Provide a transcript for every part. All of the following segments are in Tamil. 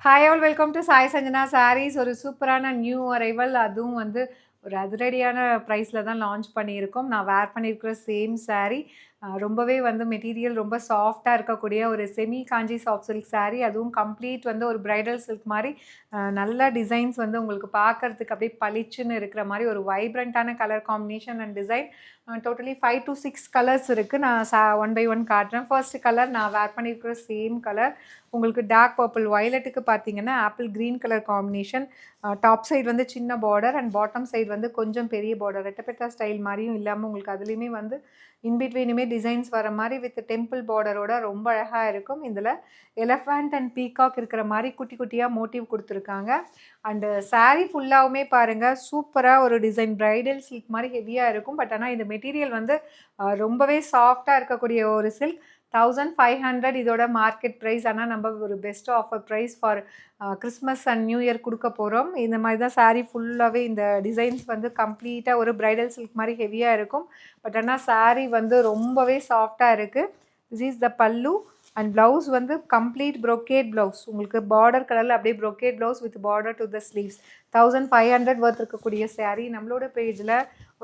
Hi all welcome to Sai Sanjana sarees. ஒரு சூப்பரான நியூ அரைவல், அதுவும் வந்து ஒரு அதிரடியான ப்ரைஸில் தான் லான்ச் பண்ணியிருக்கோம். நான் வேர் பண்ணியிருக்கிற சேம் சாரீ ரொம்பவே வந்து மெட்டீரியல் ரொம்ப சாஃப்டாக இருக்கக்கூடிய ஒரு செமி காஞ்சி சாஃப்ட் சில்க் சாரீ. அதுவும் கம்ப்ளீட் வந்து ஒரு பிரைடல் சில்க் மாதிரி நல்ல டிசைன்ஸ் வந்து உங்களுக்கு பார்க்குறதுக்கு அப்படியே பளிச்சுன்னு இருக்கிற மாதிரி ஒரு வைப்ரண்ட்டான colour combination and design. Totally 5 to 6 colours இருக்குது. நான் ஒன் பை ஒன் காட்டுறேன். ஃபர்ஸ்ட் கலர் நான் வேர் பண்ணியிருக்கிற சேம் கலர். உங்களுக்கு டார்க் பர்பிள் வயலட்டுக்கு பார்த்தீங்கன்னா apple green colour combination. Top side வந்து சின்ன பார்டர் அண்ட் பாட்டம் சைடு வந்து கொஞ்சம் பெரிய பார்டர், ரெட்டப்பெட்டா ஸ்டைல் மாதிரியும் இல்லாமல் உங்களுக்கு அதுலேயுமே வந்து இன்பிட்வீனுமே டிசைன்ஸ் வர மாதிரி வித் டெம்பிள் பார்டரோட ரொம்ப அழகாக இருக்கும். இதில் எலஃபண்ட் அண்ட் பீகாக் இருக்கிற மாதிரி குட்டி குட்டியாக மோட்டிவ் கொடுத்துருக்காங்க. அண்டு சாரீ ஃபுல்லாகவுமே பாருங்கள் சூப்பராக ஒரு டிசைன் பிரைடல் சில்க் மாதிரி ஹெவியாக இருக்கும். பட் ஆனால் இந்த மெட்டீரியல் வந்து ரொம்பவே சாஃப்டாக இருக்கக்கூடிய ஒரு சில்க். 1500 இதோட மார்க்கெட் ப்ரைஸ். ஆனால் நம்ம ஒரு best offer price for Christmas and new year கொடுக்க போகிறோம். இந்த மாதிரி தான் சாரீ ஃபுல்லாகவே இந்த டிசைன்ஸ் வந்து கம்ப்ளீட்டாக ஒரு பிரைடல் சில்க் மாதிரி ஹெவியாக இருக்கும். பட் ஆனால் சாரீ வந்து ரொம்பவே சாஃப்டாக இருக்குது. திஸ் இஸ் த பல்லு அண்ட் ப்ளவுஸ் வந்து கம்ப்ளீட் ப்ரொக்கேட் ப்ளவுஸ். உங்களுக்கு பார்டர் கலரில் அப்படியே brocade blouse with border to the sleeves. 1500 வர்த் இருக்கக்கூடிய சாரீ நம்மளோட பேஜில்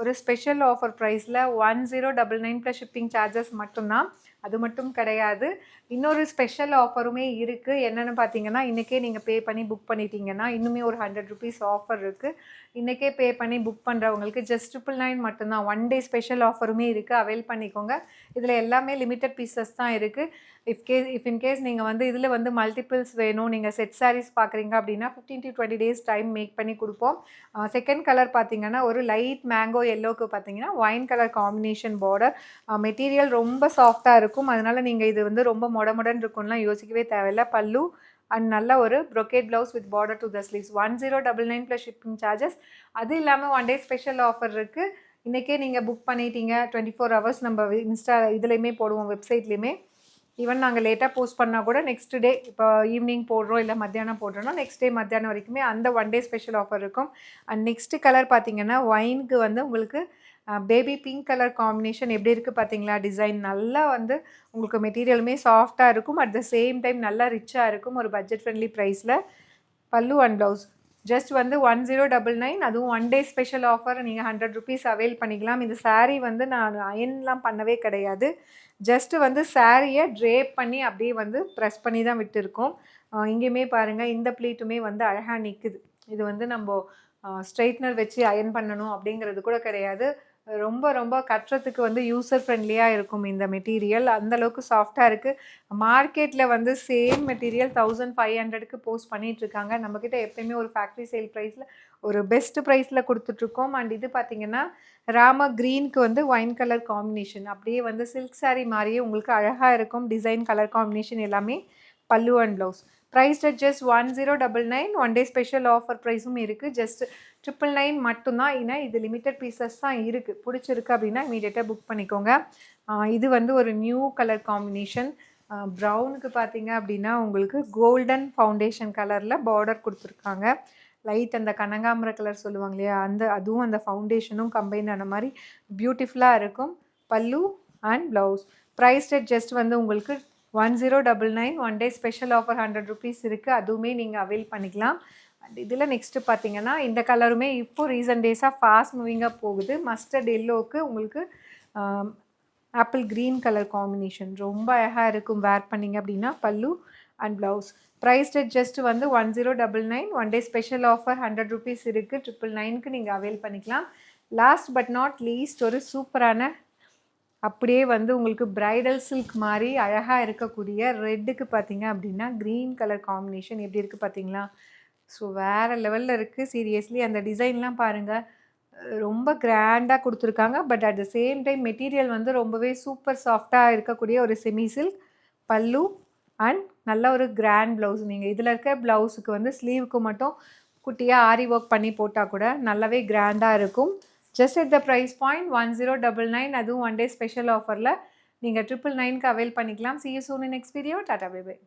ஒரு ஸ்பெஷல் ஆஃபர் ப்ரைஸில் 1099 ப்ளஸ் ஷிப்பிங் சார்ஜஸ் மட்டும்தான். அது மட்டும் கிடையாது, இன்னொரு ஸ்பெஷல் ஆஃபருமே இருக்குது. என்னென்னு பார்த்தீங்கன்னா, இன்றைக்கே நீங்கள் பே பண்ணி புக் பண்ணிட்டீங்கன்னா இன்னுமே ஒரு 100 ருபீஸ் ஆஃபர் இருக்குது. இன்றைக்கே பே பண்ணி புக் பண்ணுறவங்களுக்கு ஜஸ்ட் 999 மட்டும்தான். 1 டே ஸ்பெஷல் ஆஃபருமே இருக்குது, அவைல் பண்ணிக்கோங்க. இதில் எல்லாமே லிமிட்டட் பீசஸ் தான் இருக்குது. இஃப் இன்கேஸ் நீங்கள் வந்து இதில் வந்து மல்டிபிள்ஸ் வேணும், நீங்கள் செட் சாரீஸ் பார்க்குறீங்க அப்படின்னா 15 to 20 days டைம் மேக் பண்ணி கொடுப்போம். செகண்ட் கலர் பார்த்தீங்கன்னா ஒரு லைட் மேங்கோ எல்லோவுக்கு பார்த்தீங்கன்னா wine colour combination border. Material ரொம்ப சாஃப்டாக இருக்கும். அதனால் நீங்கள் இது வந்து ரொம்ப மொடமுடன் இருக்கும்லாம் யோசிக்கவே தேவையில்லை. பல்லு அண்ட் நல்ல ஒரு brocade blouse with border to the sleeves. 1099 plus shipping charges. அது இல்லாமல் 1 டே ஸ்பெஷல் ஆஃபர் இருக்குது. இன்றைக்கே நீங்கள் புக் பண்ணிட்டீங்க 24 hours நம்ம இன்ஸ்டா இதுலேயுமே போடுவோம், வெப்சைட்லேயுமே. ஈவன் நாங்கள் லேட்டாக போஸ்ட் பண்ணால் கூட நெக்ஸ்ட் டே இப்போ ஈவினிங் போடுறோம் இல்லை மத்தியானம் போடுறோன்னா நெக்ஸ்ட் டே மத்தியானம் வரைக்குமே அந்த 1 டே ஸ்பெஷல் ஆஃபர் இருக்கும். அண்ட் நெக்ஸ்ட் கலர் பார்த்தீங்கன்னா ஒயினுக்கு வந்து உங்களுக்கு பேபி பிங்க் கலர் காம்பினேஷன் எப்படி இருக்குது பார்த்தீங்களா? டிசைன் நல்லா வந்து உங்களுக்கு மெட்டீரியலுமே சாஃப்டாக இருக்கும். அட் த சேம் டைம் நல்லா ரிச்சாக இருக்கும் ஒரு பட்ஜெட் ஃப்ரெண்ட்லி ப்ரைஸில். பல்லு அண்ட் ப்ளவுஸ் ஜஸ்ட் வந்து 1099. அதுவும் 1 டே ஸ்பெஷல் ஆஃபர். நீங்கள் 100 ருபீஸ் அவைல் பண்ணிக்கலாம். இந்த சாரீ வந்து நான் அயன்லாம் பண்ணவே கிடையாது. ஜஸ்ட்டு வந்து சாரியை ட்ரேப் பண்ணி அப்படியே வந்து ப்ரெஸ் பண்ணி தான் விட்டுருக்கோம். இங்கேயுமே பாருங்கள் இந்த ப்ளீட்டுமே வந்து அழகாக நிற்குது. இது வந்து நம்ம ஸ்ட்ரைட்னர் வச்சு அயன் பண்ணணும் அப்படிங்கிறது கூட கிடையாது. ரொம்ப ரொம்ப கட்டுறதுக்கு வந்து யூசர் ஃப்ரெண்ட்லியாக இருக்கும் இந்த மெட்டீரியல். அந்தளவுக்கு சாஃப்டாக இருக்குது. மார்க்கெட்டில் வந்து சேம் மெட்டீரியல் 1500க்கு போஸ்ட் பண்ணிகிட்ருக்காங்க. நம்மக்கிட்ட எப்போயுமே ஒரு ஃபேக்ட்ரி சேல் ப்ரைஸில் ஒரு பெஸ்ட் ப்ரைஸில் கொடுத்துட்ருக்கோம். அண்ட் இது பார்த்திங்கன்னா ராம க்ரீனுக்கு வந்து ஒயின் கலர் காம்பினேஷன். அப்படியே வந்து சில்க் சாரீ மாதிரியே உங்களுக்கு அழகாக இருக்கும். டிசைன் கலர் காம்பினேஷன் எல்லாமே. பல்லு and blouse prized at just 1099. 1 day special offer ப்ரைஸும் இருக்குது. ஜஸ்ட் 999 மட்டும்தான். ஏன்னா இது லிமிட்டட் பீசஸ் தான் இருக்குது. பிடிச்சிருக்கு அப்படின்னா இமீடியட்டாக புக் பண்ணிக்கோங்க. இது வந்து ஒரு நியூ கலர் காம்பினேஷன். ப்ரௌனுக்கு பார்த்தீங்க அப்படின்னா உங்களுக்கு கோல்டன் ஃபவுண்டேஷன் கலரில் பார்டர் கொடுத்துருக்காங்க. லைட் அந்த கனகாம்பர கலர் சொல்லுவாங்க இல்லையா, அதுவும் அந்த ஃபவுண்டேஷனும் கம்பைன் ஆன மாதிரி பியூட்டிஃபுல்லாக இருக்கும். பல்லு and blouse prized at just வந்து உங்களுக்கு 1099. 1 டே ஸ்பெஷல் ஆஃபர் 100 ருபீஸ் இருக்குது. அதுவுமே நீங்கள் அவைல் பண்ணிக்கலாம். அண்ட் இதில் நெக்ஸ்ட்டு பார்த்தீங்கன்னா இந்த கலருமே இப்போது ரீசன்ட் டேஸாக ஃபாஸ்ட் மூவிங்காக போகுது. மஸ்டர்ட் எல்லோவுக்கு உங்களுக்கு ஆப்பிள் க்ரீன் கலர் காம்பினேஷன் ரொம்ப அழகாக இருக்கும் வேர் பண்ணிங்க அப்படின்னா. பல்லு and blouse prized at just வந்து 1099. 1 டே ஸ்பெஷல் ஆஃபர் 100 ருபீஸ் இருக்குது. 999க்கு நீங்கள் அவைல் பண்ணிக்கலாம். லாஸ்ட் பட் நாட் லீஸ்ட் ஒரு சூப்பரான அப்படியே வந்து உங்களுக்கு பிரைடல் சில்க் மாதிரி அழகாக இருக்கக்கூடிய ரெட்டுக்கு பார்த்தீங்க அப்படின்னா க்ரீன் கலர் காம்பினேஷன் எப்படி இருக்குது பார்த்தீங்களா? ஸோ வேறு லெவலில் இருக்குது. சீரியஸ்லி அந்த டிசைன்லாம் பாருங்கள், ரொம்ப கிராண்டாக கொடுத்துருக்காங்க. But at the same time material வந்து ரொம்பவே சூப்பர் சாஃப்டாக இருக்கக்கூடிய ஒரு செமி சில்க். பல்லு அண்ட் நல்ல ஒரு கிராண்ட் ப்ளவுஸ். நீங்கள் இதில் இருக்க ப்ளவுஸுக்கு வந்து ஸ்லீவுக்கு மட்டும் குட்டியாக ஆரி ஒர்க் பண்ணி போட்டால் கூட நல்லாவே கிராண்டாக இருக்கும். Just at the price point 1099. அதுவும் 1 டே ஸ்பெஷல் ஆஃபரில் நீங்கள் 999க்கு அவைல் பண்ணிக்கலாம். See you soon in next video. Tata bye bye.